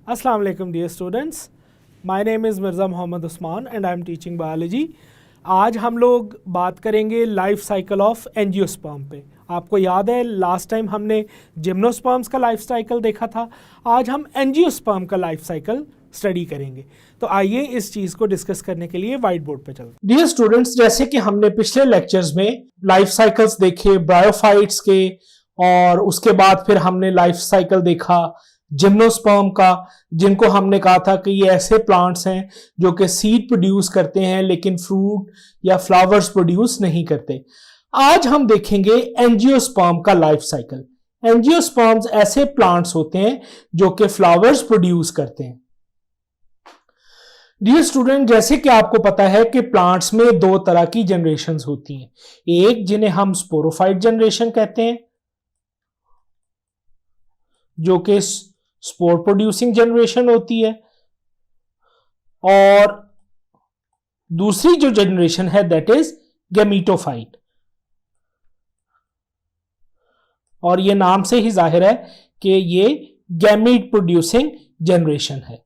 Assalamu alaikum dear students. My name is Mirza Mohammad Usman and I am teaching biology. आज हम लोग बात करेंगे लाइफ साइकिल ऑफ एंजियोस्पर्म पे। आपको याद है लास्ट टाइम हमने जिम्नोस्पर्म्स का लाइफ साइकिल देखा था। आज हम एंजियोस्पर्म का लाइफ साइकिल स्टडी करेंगे। तो आइए इस चीज़ को डिस्कस करने के लिए व्हाइट बोर्ड पे चलते हैं। डियर स्टूडेंट्स, जैसे कि हमने पिछले लेक्चर्स में लाइफ साइकिल्स देखे ब्रायोफाइट्स के, और उसके बाद फिर हमने लाइफ साइकिल देखा जिम्नोस्पर्म का, जिनको हमने कहा था कि ये ऐसे प्लांट्स हैं जो कि सीड प्रोड्यूस करते हैं लेकिन फ्रूट या फ्लावर्स प्रोड्यूस नहीं करते। आज हम देखेंगे एंजियोस्पर्म का लाइफ साइकिल। एंजियोस्पर्म्स ऐसे प्लांट्स होते हैं जो कि फ्लावर्स प्रोड्यूस करते हैं। डियर स्टूडेंट, जैसे कि आपको पता है कि प्लांट्स में दो तरह की जनरेशंस होती हैं। एक जिन्हें हम स्पोरोफाइट जनरेशन कहते हैं, जो कि स्पोर प्रोड्यूसिंग जनरेशन होती है, और दूसरी जो जनरेशन है दैट इज गैमीटोफाइट। और ये नाम से ही जाहिर है कि ये गैमीट प्रोड्यूसिंग जनरेशन है।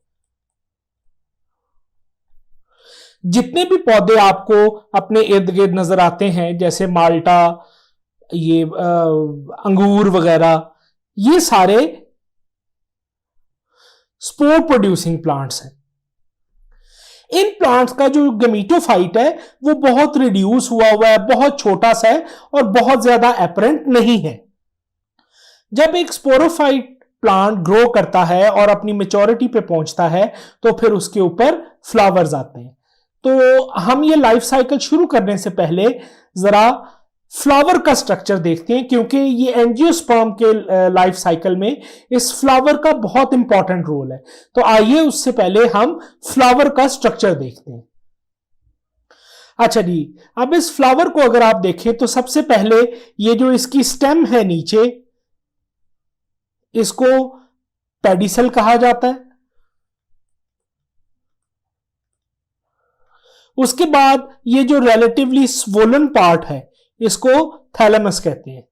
जितने भी पौधे आपको अपने इर्द गिर्द नजर आते हैं, जैसे माल्टा, ये अंगूर वगैरह, ये सारे स्पोर प्रोड्यूसिंग प्लांट्स हैं। इन प्लांट्स का जो गैमीटोफाइट है वो बहुत रिड्यूस हुआ है, बहुत छोटा सा है और बहुत ज्यादा एपरेंट नहीं है। जब एक स्पोरोफाइट प्लांट ग्रो करता है और अपनी मैच्योरिटी पे पहुंचता है तो फिर उसके ऊपर फ्लावर्स आते हैं। तो हम ये लाइफ साइकिल शुरू करने से पहले जरा फ्लावर का स्ट्रक्चर देखते हैं, क्योंकि ये एंजियोस्पर्म के लाइफ साइकिल में इस फ्लावर का बहुत इंपॉर्टेंट रोल है। तो आइए उससे पहले हम फ्लावर का स्ट्रक्चर देखते हैं। अच्छा जी, अब इस फ्लावर को अगर आप देखें तो सबसे पहले ये जो इसकी स्टेम है नीचे, इसको पेडिसल कहा जाता है। उसके बाद ये जो रिलेटिवली स्वोलन पार्ट है इसको थैलेमस कहते हैं।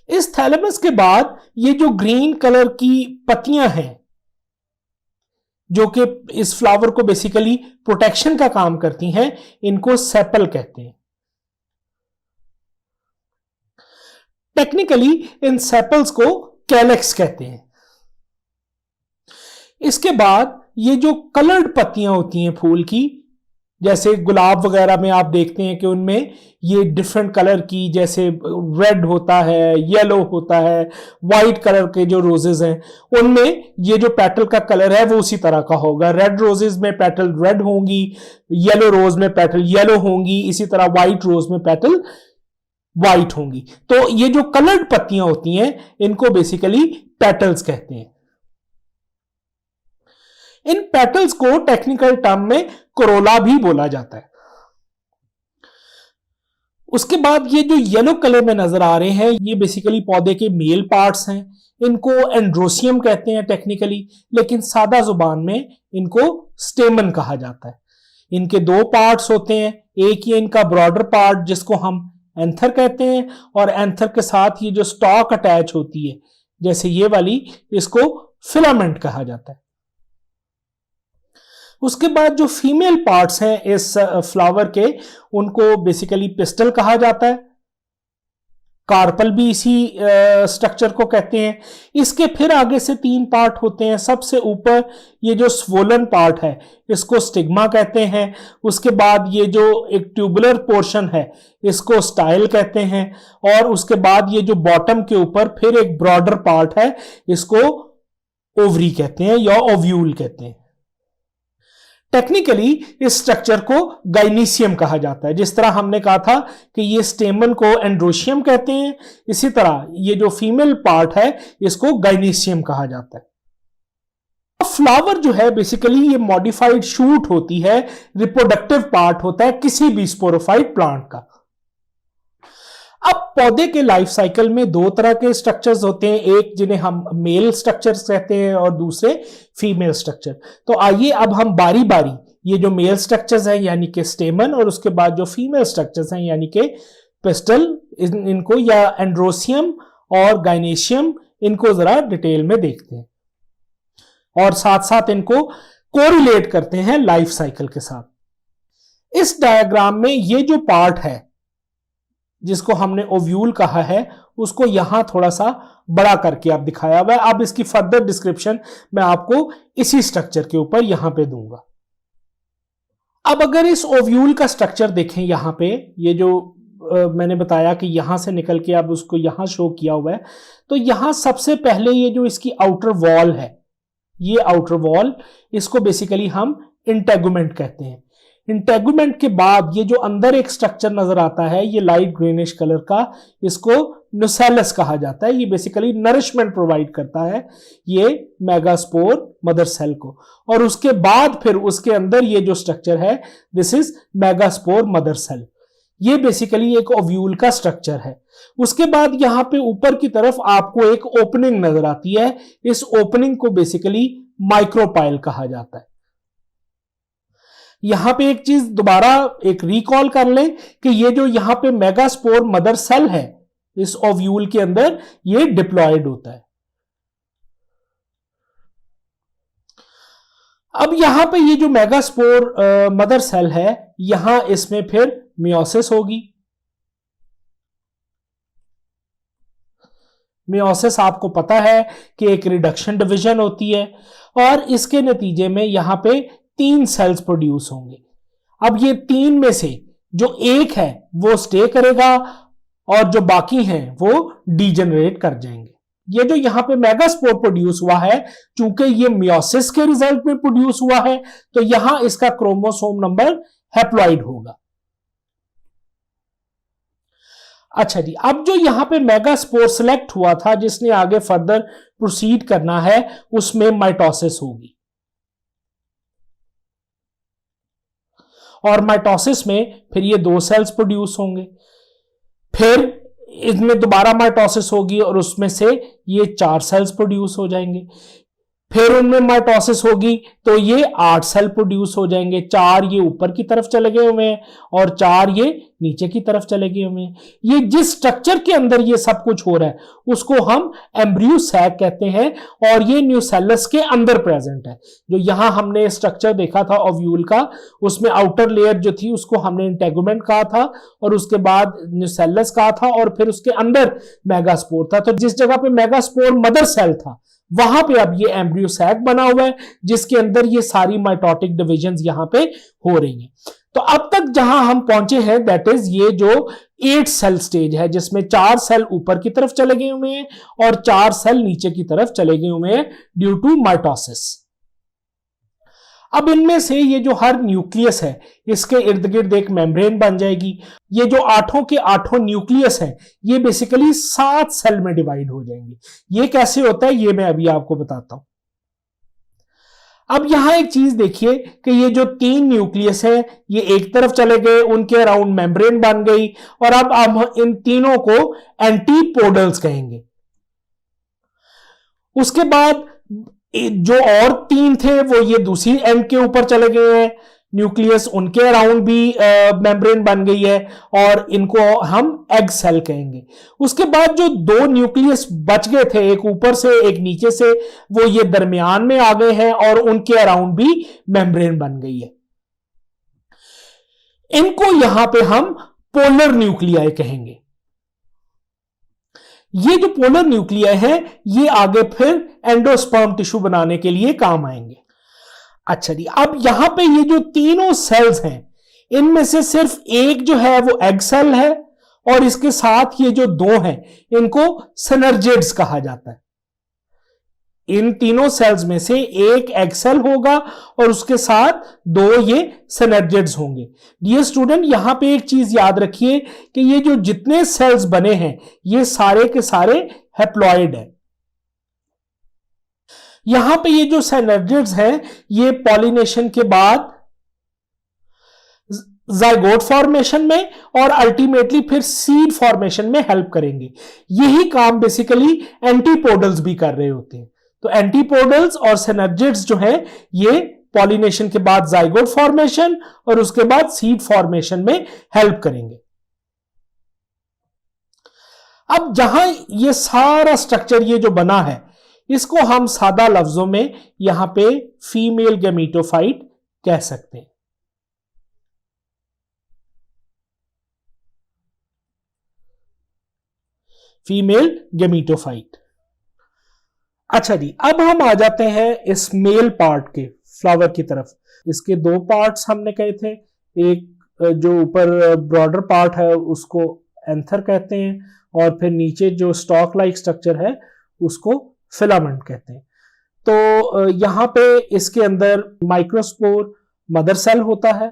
इस थैलेमस के बाद ये जो ग्रीन कलर की पत्तियां हैं जो कि इस फ्लावर को बेसिकली प्रोटेक्शन का काम करती हैं, इनको सेपल कहते हैं। टेक्निकली इन सेपल्स को कैलेक्स कहते हैं। इसके बाद ये जो कलर्ड पत्तियां होती हैं फूल की, जैसे गुलाब वगैरह में आप देखते हैं कि उनमें ये डिफरेंट कलर की, जैसे रेड होता है, येलो होता है, वाइट कलर के जो रोजेज हैं उनमें ये जो पेटल का कलर है वो उसी तरह का होगा। रेड रोजेज में पेटल रेड होंगी, येलो रोज में पेटल येलो होंगी, इसी तरह वाइट रोज में पेटल वाइट होंगी। तो ये जो कलर्ड पत्तियां होती हैं इनको बेसिकली पेटल्स कहते हैं। इन पेटल्स को टेक्निकल टर्म में कोरोला भी बोला जाता है। उसके बाद ये जो येलो कलर में नजर आ रहे हैं ये बेसिकली पौधे के मेल पार्ट्स हैं। इनको एंड्रोसियम कहते हैं टेक्निकली, लेकिन सादा जुबान में इनको स्टेमन कहा जाता है। इनके दो पार्ट्स होते हैं, एक ये इनका ब्रॉडर पार्ट जिसको हम एंथर कहते हैं, और एंथर के साथ ये जो स्टॉक अटैच होती है जैसे ये वाली, इसको फिलामेंट कहा जाता है। उसके बाद जो फीमेल पार्ट्स हैं इस फ्लावर के, उनको बेसिकली पिस्टल कहा जाता है। कार्पल भी इसी स्ट्रक्चर को कहते हैं। इसके फिर आगे से तीन पार्ट होते हैं। सबसे ऊपर ये जो स्वोलन पार्ट है इसको स्टिग्मा कहते हैं। उसके बाद ये जो एक ट्यूबुलर पोर्शन है इसको स्टाइल कहते हैं, और उसके बाद ये जो बॉटम के ऊपर फिर एक ब्रॉडर पार्ट है इसको ओवरी कहते हैं या ओव्यूल कहते हैं। टेक्निकली इस स्ट्रक्चर को गाइनीशियम कहा जाता है। जिस तरह हमने कहा था कि ये स्टेमन को एंड्रोशियम कहते हैं, इसी तरह ये जो फीमेल पार्ट है इसको गाइनीशियम कहा जाता है। फ्लावर जो है बेसिकली ये मॉडिफाइड शूट होती है, रिप्रोडक्टिव पार्ट होता है किसी भी स्पोरोफाइट प्लांट का। अब पौधे के लाइफ साइकिल में दो तरह के स्ट्रक्चर्स होते हैं, एक जिन्हें हम मेल स्ट्रक्चर्स कहते हैं और दूसरे फीमेल स्ट्रक्चर। तो आइए अब हम बारी बारी ये जो मेल स्ट्रक्चर्स हैं यानी कि स्टेमन, और उसके बाद जो फीमेल स्ट्रक्चर्स हैं यानी कि पिस्टल इनको या एंड्रोसियम और गाइनेशियम, इनको जरा डिटेल में देखते हैं और साथ साथ इनको कोरिलेट करते हैं लाइफ साइकिल के साथ। इस डायग्राम में ये जो पार्ट है जिसको हमने ओव्यूल कहा है, उसको यहां थोड़ा सा बड़ा करके आप दिखाया हुआ है। अब इसकी फर्दर डिस्क्रिप्शन मैं आपको इसी स्ट्रक्चर के ऊपर यहां पे दूंगा। अब अगर इस ओव्यूल का स्ट्रक्चर देखें, यहां पे ये जो मैंने बताया कि यहां से निकल के अब उसको यहां शो किया हुआ है, तो यहां सबसे पहले ये जो इसकी आउटर वॉल है, ये आउटर वॉल, इसको बेसिकली हम इंटेगुमेंट कहते हैं। इंटेगुमेंट के बाद ये जो अंदर एक स्ट्रक्चर नजर आता है, ये लाइट ग्रीनिश कलर का, इसको नुसेलस कहा जाता है। ये बेसिकली नरिशमेंट प्रोवाइड करता है ये मेगास्पोर मदर सेल को, और उसके बाद फिर उसके अंदर ये जो स्ट्रक्चर है, this is megaspore mother cell. ये बेसिकली एक ओव्यूल का स्ट्रक्चर है। उसके बाद यहां पे ऊपर की तरफ आपको एक ओपनिंग नजर आती है। इस ओपनिंग को बेसिकली माइक्रोपाइल कहा जाता है। यहां पे एक चीज दोबारा एक रिकॉल कर लें कि ये जो यहां पे मेगास्पोर मदर सेल है इस ओव्यूल के अंदर, ये डिप्लॉयड होता है। अब यहां पे ये जो मेगास्पोर मदर सेल है, यहां इसमें फिर मियोसिस होगी। मियोसिस आपको पता है कि एक रिडक्शन डिवीजन होती है, और इसके नतीजे में यहां पे 3 सेल्स प्रोड्यूस होंगे। अब ये 3 में से जो एक है वो स्टे करेगा और जो बाकी हैं वो डीजेनरेट कर जाएंगे। ये जो यहां पे मेगास्पोर प्रोड्यूस हुआ है, चूंकि ये मियोसिस के रिजल्ट में प्रोड्यूस हुआ है, तो यहां इसका क्रोमोसोम नंबर हैप्लॉइड होगा। अच्छा जी, अब जो यहां पे मेगास्पोर सिलेक्ट हुआ था जिसने आगे फर्दर प्रोसीड करना है, उसमें माइटोसिस होगी, और माइटोसिस में फिर ये 2 सेल्स प्रोड्यूस होंगे, फिर इसमें दोबारा माइटोसिस होगी और उसमें से ये 4 सेल्स प्रोड्यूस हो जाएंगे, फिर उनमें माइटोसिस होगी तो ये 8 सेल प्रोड्यूस हो जाएंगे। 4 ये ऊपर की तरफ चले गए हुए हैं और 4 ये नीचे की तरफ चले गए हुए हैं। ये जिस स्ट्रक्चर के अंदर ये सब कुछ हो रहा है उसको हम एम्ब्रियो सैक कहते हैं, और ये न्यूसेलस के अंदर प्रेजेंट है। जो यहां हमने स्ट्रक्चर देखा था ओव्यूल का, उसमें आउटर लेयर जो थी उसको हमने इंटेगुमेंट कहा था, और उसके बाद न्यूसेलस कहा था, और फिर उसके अंदर मेगास्पोर था। तो जिस जगह पे मेगास्पोर मदर सेल था, वहां पे अब ये एम्ब्रियो सैक बना हुआ है जिसके अंदर ये सारी माइटोटिक डिविजन्स यहां पे हो रही हैं। तो अब तक जहां हम पहुंचे हैं, दैट इज ये जो 8 सेल स्टेज है, जिसमें 4 सेल ऊपर की तरफ चले गए हुए हैं और 4 सेल नीचे की तरफ चले गए हुए हैं ड्यू टू माइटोसिस। अब इनमें से ये जो हर न्यूक्लियस है, इसके इर्द गिर्द एक मेम्ब्रेन बन जाएगी। ये जो 8 के 8 न्यूक्लियस है, ये बेसिकली 7 सेल में डिवाइड हो जाएंगे। ये कैसे होता है ये मैं अभी आपको बताता हूं। अब यहां एक चीज देखिए कि ये जो 3 न्यूक्लियस है, ये एक तरफ चले गए, उनके अराउंड मेम्ब्रेन बन गई, और अब हम इन तीनों को एंटीपोडल्स कहेंगे। उसके बाद जो और 3 थे वो ये दूसरी एंड के ऊपर चले गए हैं न्यूक्लियस, उनके अराउंड भी मेम्ब्रेन बन गई है, और इनको हम एग सेल कहेंगे। उसके बाद जो 2 न्यूक्लियस बच गए थे, एक ऊपर से एक नीचे से, वो ये दरमियान में आ गए हैं और उनके अराउंड भी मेम्ब्रेन बन गई है। इनको यहां पे हम पोलर न्यूक्लियाई कहेंगे। ये जो पोलर न्यूक्लियाई है, ये आगे फिर एंडोस्पर्म टिश्यू बनाने के लिए काम आएंगे। अच्छा जी, अब यहां पे ये जो तीनों सेल्स हैं, इनमें से सिर्फ एक जो है वो एग सेल है, और इसके साथ ये जो 2 हैं इनको सिनर्जिड्स कहा जाता है। इन तीनों सेल्स में से एक एग सेल होगा और उसके साथ 2 ये सिनर्जिड्स होंगे। डियर स्टूडेंट, यहां पे एक चीज याद रखिए कि ये जो जितने सेल्स बने हैं ये सारे के सारे हैप्लॉइड हैं। यहां पे ये जो सिनर्जिड्स हैं, ये पॉलिनेशन के बाद जाइगोट फॉर्मेशन में और अल्टीमेटली फिर सीड फॉर्मेशन में हेल्प करेंगे। यही काम बेसिकली एंटीपोडल्स भी कर रहे होते हैं। तो एंटीपोडल्स और सिनर्जिड्स जो हैं, ये पॉलिनेशन के बाद जाइगोट फॉर्मेशन और उसके बाद सीड फॉर्मेशन में हेल्प करेंगे। अब जहां ये सारा स्ट्रक्चर ये जो बना है, इसको हम सादा लफ्जों में यहां पे फीमेल गैमेटोफाइट कह सकते हैं। Female gametophyte. अच्छा जी, अब हम आ जाते हैं इस मेल पार्ट के, फ्लावर की तरफ। इसके दो पार्ट्स हमने कहे थे, एक जो ऊपर ब्रॉडर पार्ट है उसको एंथर कहते हैं, और फिर नीचे जो स्टॉक लाइक स्ट्रक्चर है उसको फिलामेंट कहते हैं। तो यहां पे इसके अंदर माइक्रोस्पोर मदर सेल होता है,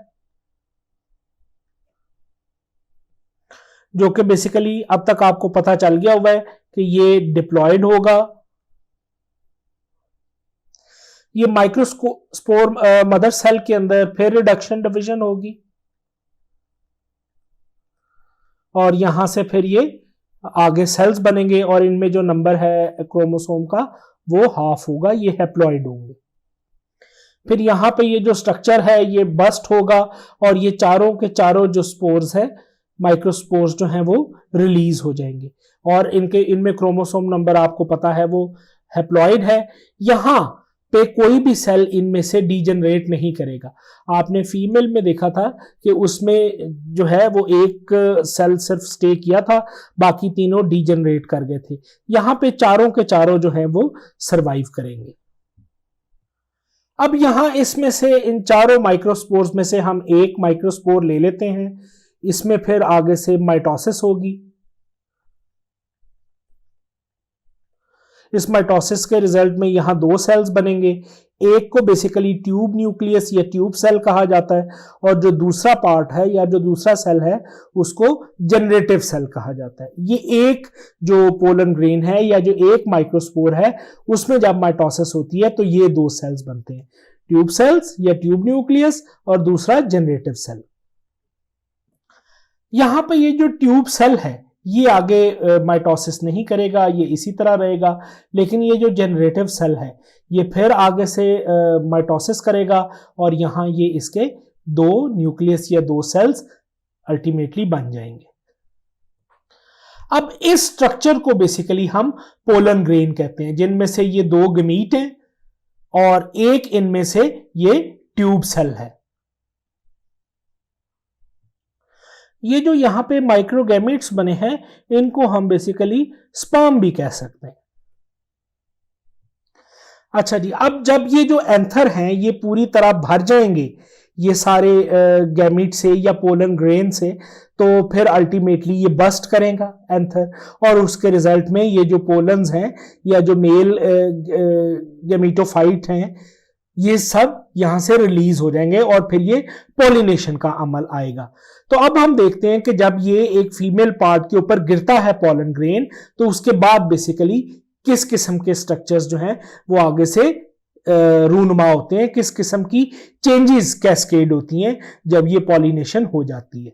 जो कि बेसिकली अब तक आपको पता चल गया हुआ है कि ये डिप्लॉयड होगा। ये माइक्रोस्पोर मदर सेल के अंदर फिर रिडक्शन डिवीजन होगी, और यहां से फिर ये आगे सेल्स बनेंगे, और इनमें जो नंबर है क्रोमोसोम का वो हाफ होगा, ये हैप्लॉइड होंगे। फिर यहां पे ये जो स्ट्रक्चर है ये बस्ट होगा, और ये चारों के चारों जो स्पोर्स है, माइक्रोस्पोर्स जो हैं वो रिलीज हो जाएंगे, और इनमें क्रोमोसोम नंबर आपको पता है वो हैप्लॉइड है। यहां पे कोई भी सेल इनमें से डीजनरेट नहीं करेगा। आपने फीमेल में देखा था कि उसमें जो है वो एक सेल सिर्फ स्टे किया था, बाकी तीनों डीजनरेट कर गए थे। यहां पे चारों के चारों जो हैं वो सरवाइव करेंगे। अब यहां इसमें से इन चारों माइक्रोस्पोर्स में से हम एक माइक्रोस्पोर ले लेते हैं, इसमें फिर आगे से माइटोसिस होगी। इस माइटोसिस के रिजल्ट में यहां दो सेल्स बनेंगे, एक को बेसिकली ट्यूब न्यूक्लियस या ट्यूब सेल कहा जाता है, और जो दूसरा पार्ट है या जो दूसरा सेल है उसको जनरेटिव सेल कहा जाता है। ये एक जो पोलन ग्रेन है या जो एक माइक्रोस्पोर है, उसमें जब माइटोसिस होती है तो ये दो सेल्स बनते हैं, ट्यूब सेल्स या ट्यूब न्यूक्लियस, और दूसरा जनरेटिव सेल। यहां पर ये जो ट्यूब सेल है ये आगे माइटोसिस नहीं करेगा, ये इसी तरह रहेगा, लेकिन ये जो जनरेटिव सेल है ये फिर आगे से माइटोसिस करेगा, और यहां ये इसके दो न्यूक्लियस या दो सेल्स अल्टीमेटली बन जाएंगे। अब इस स्ट्रक्चर को बेसिकली हम पोलन ग्रेन कहते हैं, जिनमें से ये दो गमीट हैं और एक इनमें से ये ट्यूब सेल है। ये जो यहां पे माइक्रोगैमेट्स बने हैं इनको हम बेसिकली स्पर्म भी कह सकते हैं। अच्छा जी, अब जब ये जो एंथर हैं ये पूरी तरह भर जाएंगे ये सारे गैमेट से या पोलन ग्रेन से, तो फिर अल्टीमेटली ये बस्ट करेगा एंथर, और उसके रिजल्ट में ये जो पोलन्स हैं या जो मेल गैमेटोफाइट हैं ये सब यहां से रिलीज हो जाएंगे, और फिर ये पॉलिनेशन का अमल आएगा। तो अब हम देखते हैं कि जब ये एक फीमेल पार्ट के ऊपर गिरता है पोलन ग्रेन, तो उसके बाद बेसिकली किस किस्म के स्ट्रक्चर्स जो हैं वो आगे से रूनुमा होते हैं, किस किस्म की चेंजेस कैस्केड होती हैं जब ये पॉलिनेशन हो जाती है।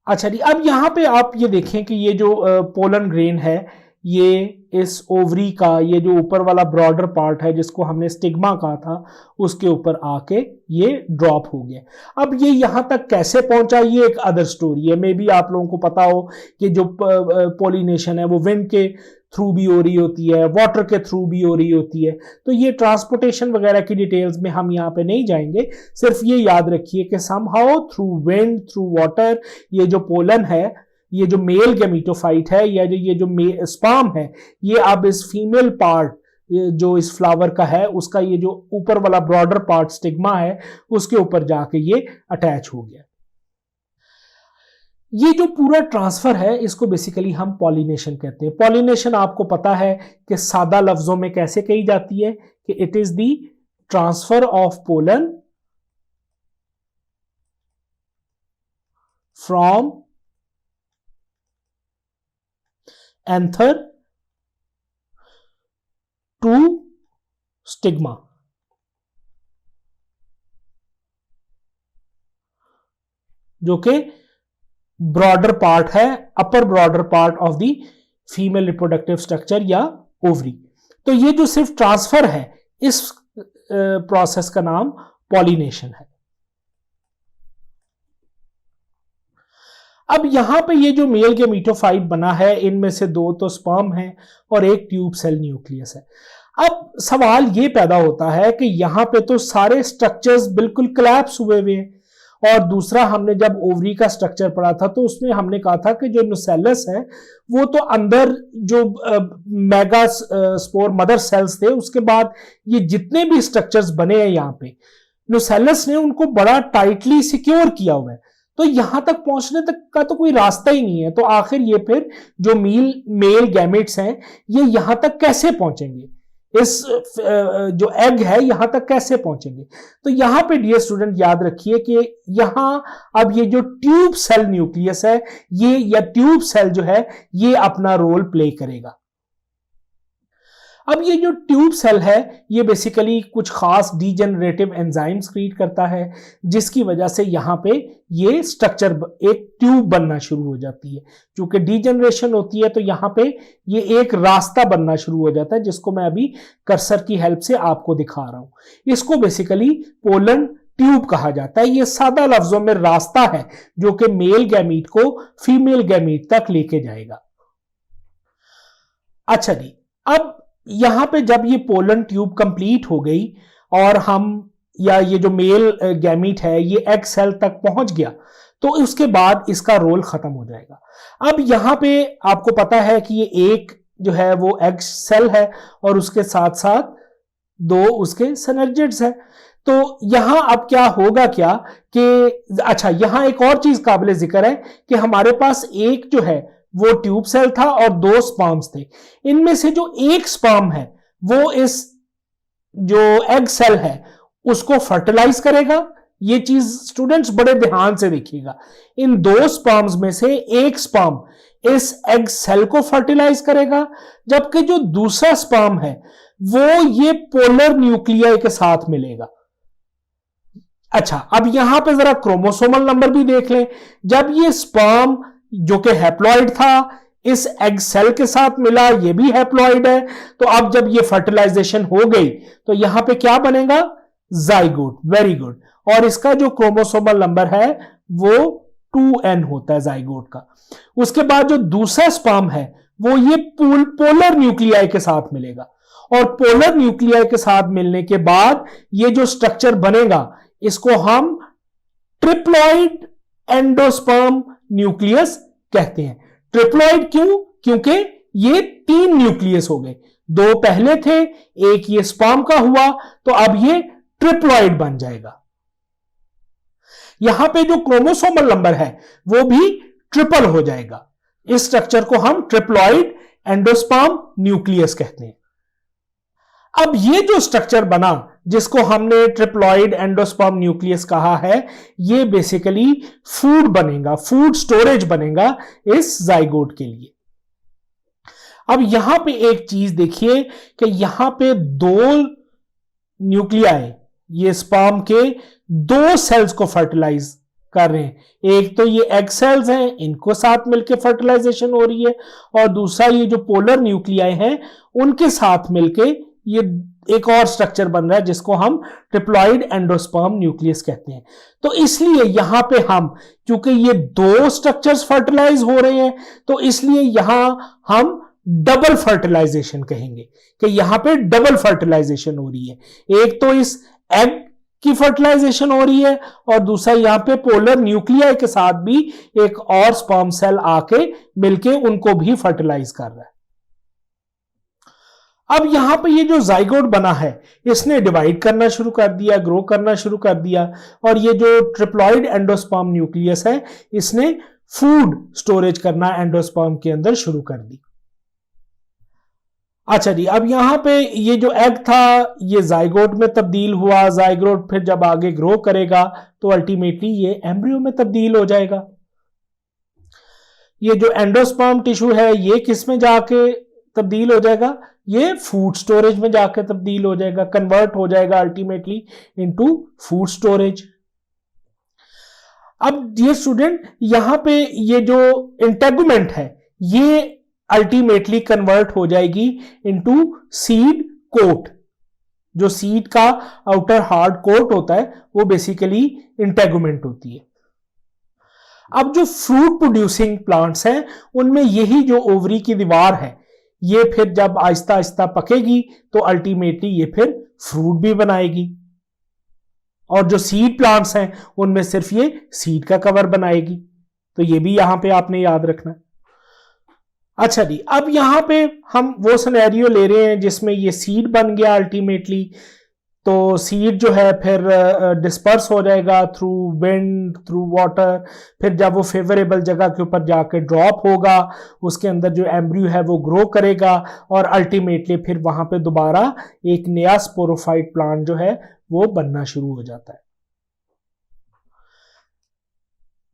अच्छा जी, अब यहां पे आप ये देखें कि ये जो पोलन ग्रेन है ये इस ओवरी का ये जो ऊपर वाला ब्रॉडर पार्ट है जिसको हमने स्टिग्मा कहा था उसके ऊपर आके ये ड्रॉप हो गया। अब ये यहां तक कैसे पहुंचा ये एक अदर स्टोरी है। मे बी आप लोगों को पता हो कि जो पॉलिनेशन है वो विंड के थ्रू भी हो रही होती है, वाटर के थ्रू भी हो रही होती है। तो ये ट्रांसपोर्टेशन वगैरह की डिटेल्स में हम यहाँ पे नहीं जाएंगे, सिर्फ ये याद रखिए कि somehow through wind through water ये जो पोलन है, ये जो मेल गैमेटोफाइट है या ये जो स्पर्म है, ये अब इस फीमेल पार्ट जो इस फ्लावर का है उसका ये जो ऊपर वाला ब्रॉडर पार्ट स्टिग्मा है उसके ऊपर जाके ये अटैच हो गया। ये जो पूरा ट्रांसफर है इसको बेसिकली हम पॉलिनेशन कहते हैं। पॉलिनेशन आपको पता है कि सादा लफ्जों में कैसे कही जाती है कि it is the transfer of pollen from anther to stigma. जो कि ब्रॉडर पार्ट है, upper broader part of the female reproductive structure या ओवरी। तो ये जो सिर्फ ट्रांसफर है इस प्रोसेस का नाम पॉलिनेशन है। अब यहां पे ये जो मेल गैमेटोफाइट बना है, इनमें से 2 तो स्पर्म है और एक ट्यूब सेल न्यूक्लियस है। अब सवाल ये पैदा होता है कि यहां पे तो सारे स्ट्रक्चर्स बिल्कुल कोलैप्स हुए हुए हैं, और दूसरा हमने जब ओवरी का स्ट्रक्चर पढ़ा था तो उसमें हमने कहा था कि जो नुसेलस है वो तो अंदर जो मेगा स्पोर मदर सेल्स थे, उसके बाद ये जितने भी स्ट्रक्चर्स बने हैं यहाँ पे नुसेलस ने उनको बड़ा टाइटली सिक्योर किया हुआ है, तो यहां तक पहुंचने तक का तो कोई रास्ता ही नहीं है। तो आखिर ये फिर जो मेल गैमेट्स हैं ये यहां तक कैसे पहुंचेंगे, इस जो एग है यहां तक कैसे पहुंचेंगे? तो यहां पे डियर स्टूडेंट याद रखिए कि यहां अब ये जो ट्यूब सेल न्यूक्लियस है ये या ट्यूब सेल जो है ये अपना रोल प्ले करेगा। अब ये जो ट्यूब सेल है ये बेसिकली कुछ खास डीजेनरेटिव एंजाइम्स क्रिएट करता है, जिसकी वजह से यहां पे ये स्ट्रक्चर एक ट्यूब बनना शुरू हो जाती है। क्योंकि डीजेनरेशन होती है तो यहां पे ये एक रास्ता बनना शुरू हो जाता है, जिसको मैं अभी कर्सर की हेल्प से आपको दिखा रहा हूं। इसको बेसिकली पोलन ट्यूब कहा जाता है। ये सादा लफ्जों में रास्ता है जो कि मेल गैमीट को फीमेल गैमीट तक लेके जाएगा। अच्छा जी, अब यहां पे जब ये पोलन ट्यूब कंप्लीट हो गई और हम या ये जो मेल गैमीट है ये एग सेल तक पहुंच गया, तो उसके बाद इसका रोल खत्म हो जाएगा। अब यहां पे आपको पता है कि ये एक जो है वो एग सेल है और उसके साथ साथ 2 उसके सिनर्जिड्स है। तो यहां अब क्या होगा क्या कि अच्छा, यहां एक और चीज काबिल जिक्र है कि हमारे पास एक जो है वो ट्यूब सेल था और 2 स्पर्म्स थे। इनमें से जो एक स्पर्म है वो इस जो एग सेल है उसको फर्टिलाइज करेगा। ये चीज स्टूडेंट्स बड़े ध्यान से देखिएगा। इन 2 स्पर्म्स में से एक स्पर्म इस एग सेल को फर्टिलाइज करेगा, जबकि जो दूसरा स्पर्म है वो ये पोलर न्यूक्लियाई के साथ मिलेगा। अच्छा, अब यहां पे जरा क्रोमोसोमल नंबर भी देख लें। जब ये स्पर्म जो कि हैप्लॉइड था इस एग सेल के साथ मिला, ये भी हैप्लॉइड है, तो अब जब ये फर्टिलाइजेशन हो गई तो यहां पे क्या बनेगा? जाइगोट। Very good. और इसका जो क्रोमोसोमल नंबर है वो 2n होता है जाइगोट का। उसके बाद जो दूसरा स्पर्म है वो ये पोलर न्यूक्लियाई के साथ मिलेगा, और पोलर न्यूक्लियाई के साथ मिलने के बाद ये जो स्ट्रक्चर बनेगा इसको हम ट्रिप्लॉइड एंडोस्पर्म न्यूक्लियस कहते हैं। ट्रिप्लॉइड क्यों? क्योंकि ये 3 न्यूक्लियस हो गए, 2 पहले थे, एक ये स्पर्म का हुआ, तो अब ये ट्रिप्लॉइड बन जाएगा। यहां पे जो क्रोमोसोमल नंबर है वो भी ट्रिपल हो जाएगा। इस स्ट्रक्चर को हम ट्रिप्लॉइड एंडोस्पर्म न्यूक्लियस कहते हैं। अब ये जो स्ट्रक्चर बना जिसको हमने ट्रिप्लॉइड एंडोस्पर्म न्यूक्लियस कहा है, ये बेसिकली फूड बनेगा, फूड स्टोरेज बनेगा इस जाइगोट के लिए। अब यहां पे एक चीज देखिए कि यहां पे 2 न्यूक्लियाई ये स्पर्म के 2 सेल्स को फर्टिलाइज कर रहे हैं। एक तो ये एग सेल्स हैं, इनको साथ मिलकर फर्टिलाइजेशन हो रही है, और दूसरा ये जो पोलर न्यूक्लियाई हैं उनके साथ मिलकर ये एक और स्ट्रक्चर बन रहा है जिसको हम ट्रिप्लॉइड एंडोस्पर्म न्यूक्लियस कहते हैं। तो इसलिए यहां पे हम, क्योंकि ये 2 स्ट्रक्चर्स फर्टिलाइज हो रहे हैं, तो इसलिए यहां हम डबल फर्टिलाइजेशन कहेंगे कि यहां पे डबल फर्टिलाइजेशन हो रही है। एक तो इस एग की फर्टिलाइजेशन हो रही है और दूसरा यहां पे पोलर न्यूक्लियाई के साथ भी एक और स्पर्म सेल आके मिलके उनको भी फर्टिलाइज कर रहा है। अब यहां पे ये जो जाइगोट बना है इसने डिवाइड करना शुरू कर दिया, ग्रो करना शुरू कर दिया, और ये जो ट्रिप्लॉइड एंडोस्पर्म न्यूक्लियस है इसने फूड स्टोरेज करना एंडोस्पर्म के अंदर शुरू कर दी। अच्छा जी, अब यहां पे ये जो एग था ये जाइगोट में तब्दील हुआ। जाइगोट फिर जब आगे ग्रो करेगा तो अल्टीमेटली ये एम्ब्रियो में तब्दील हो जाएगा। ये जो एंडोस्पर्म टिश्यू है ये किस में जाके तब्दील हो जाएगा? ये फूड स्टोरेज में जाकर तब्दील हो जाएगा, कन्वर्ट हो जाएगा अल्टीमेटली इनटू फूड स्टोरेज। अब डियर स्टूडेंट, यहां पे ये जो इंटेगुमेंट है ये अल्टीमेटली कन्वर्ट हो जाएगी इनटू सीड कोट। जो सीड का आउटर हार्ड कोट होता है वो बेसिकली इंटेगुमेंट होती है। अब जो फ्रूट प्रोड्यूसिंग प्लांट्स हैं उनमें यही जो ओवरी की दीवार है ये फिर जब आहिस्ता आहिस्ता पकेगी तो अल्टीमेटली ये फिर फ्रूट भी बनाएगी, और जो सीड प्लांट्स हैं उनमें सिर्फ ये सीड का कवर बनाएगी। तो ये भी यहां पे आपने याद रखना है। अच्छा जी, अब यहां पे हम वो सिनेरियो ले रहे हैं जिसमें ये सीड बन गया अल्टीमेटली, तो सीड जो है फिर डिस्पर्स हो जाएगा थ्रू विंड, थ्रू वाटर, फिर जब वो फेवरेबल जगह के ऊपर जाके ड्रॉप होगा उसके अंदर जो एम्ब्रियो है वो ग्रो करेगा और अल्टीमेटली फिर वहां पे दोबारा एक नया स्पोरोफाइट प्लांट जो है वो बनना शुरू हो जाता है।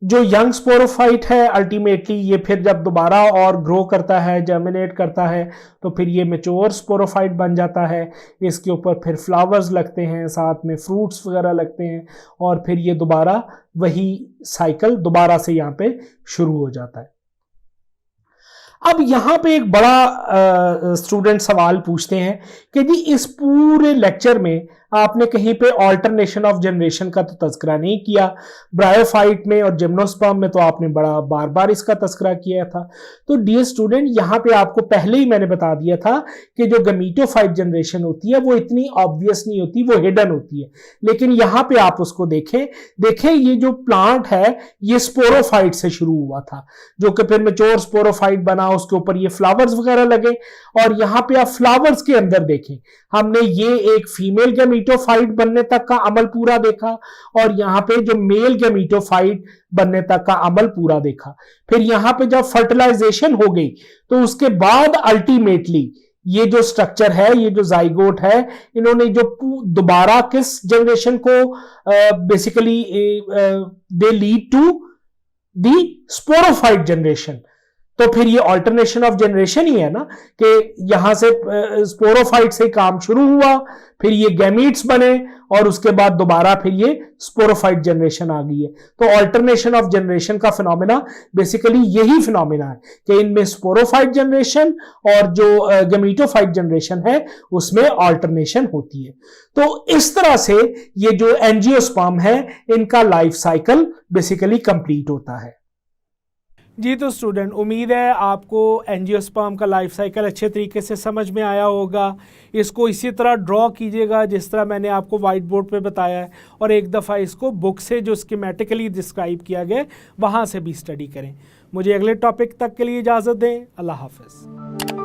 जो यंग स्पोरोफाइट है अल्टीमेटली ये फिर जब दोबारा और ग्रो करता है, जर्मिनेट करता है, तो फिर ये मैच्योर स्पोरोफाइट बन जाता है। इसके ऊपर फिर फ्लावर्स लगते हैं, साथ में फ्रूट्स वगैरह लगते हैं, और फिर ये दोबारा वही साइकिल दोबारा से यहाँ पे शुरू हो जाता है। अब यहाँ पे एक बड़ा स्टूडेंट सवाल पूछते हैं कि जी इस पूरे लेक्चर में आपने कहीं पे ऑल्टरनेशन ऑफ जनरेशन का तो तस्करा नहीं किया, ब्रायोफाइट में और जिम्नोस्पर्म में तो आपने बड़ा बार बार इसका तस्करा किया था। तो डियर स्टूडेंट, यहाँ पे आपको पहले ही मैंने बता दिया था कि जो गमीटोफाइट जनरेशन होती है वो इतनी ऑब्वियस नहीं होती, वो हिडन होती है। लेकिन यहाँ पे आप उसको देखें ये जो प्लांट है ये स्पोरोफाइट से शुरू हुआ था, जो कि फिर मैच्योर स्पोरोफाइट बना, उसके ऊपर ये फ्लावर्स वगैरह लगे, और यहाँ पे आप फ्लावर्स के अंदर देखें हमने ये एक फीमेल गैमीटोफाइट बनने तक का अमल पूरा देखा, और यहाँ पे जो मेल गैमीटोफाइट बनने तक का अमल पूरा देखा। फिर यहाँ पे जब फर्टिलाइजेशन हो गई तो उसके बाद अल्टीमेटली ये जो स्ट्रक्चर है, ये जो जाइगोट है, इन्होंने जो दोबारा किस जनरेशन को basically they lead to the sporophyte generation. तो फिर ये ऑल्टरनेशन ऑफ जनरेशन ही है ना, कि यहां से स्पोरोफाइट से काम शुरू हुआ, फिर ये गैमीट्स बने, और उसके बाद दोबारा फिर ये स्पोरोफाइट जनरेशन आ गई है। तो ऑल्टरनेशन ऑफ जनरेशन का फिनोमेना बेसिकली यही फिनोमेना है कि इनमें स्पोरोफाइट जनरेशन और जो गैमीटोफाइट जनरेशन है उसमें ऑल्टरनेशन होती है। तो इस तरह से ये जो एंजियोस्पर्म है इनका लाइफ साइकिल बेसिकली कंप्लीट होता है। जी, तो स्टूडेंट, उम्मीद है आपको एंजियोस्पर्म का लाइफ साइकिल अच्छे तरीके से समझ में आया होगा। इसको इसी तरह ड्रॉ कीजिएगा जिस तरह मैंने आपको वाइट बोर्ड पे बताया है, और एक दफ़ा इसको बुक से जो स्कीमेटिकली डिस्क्राइब किया गया वहाँ से भी स्टडी करें। मुझे अगले टॉपिक तक के लिए इजाज़त दें। अल्लाह हाफ़िज़।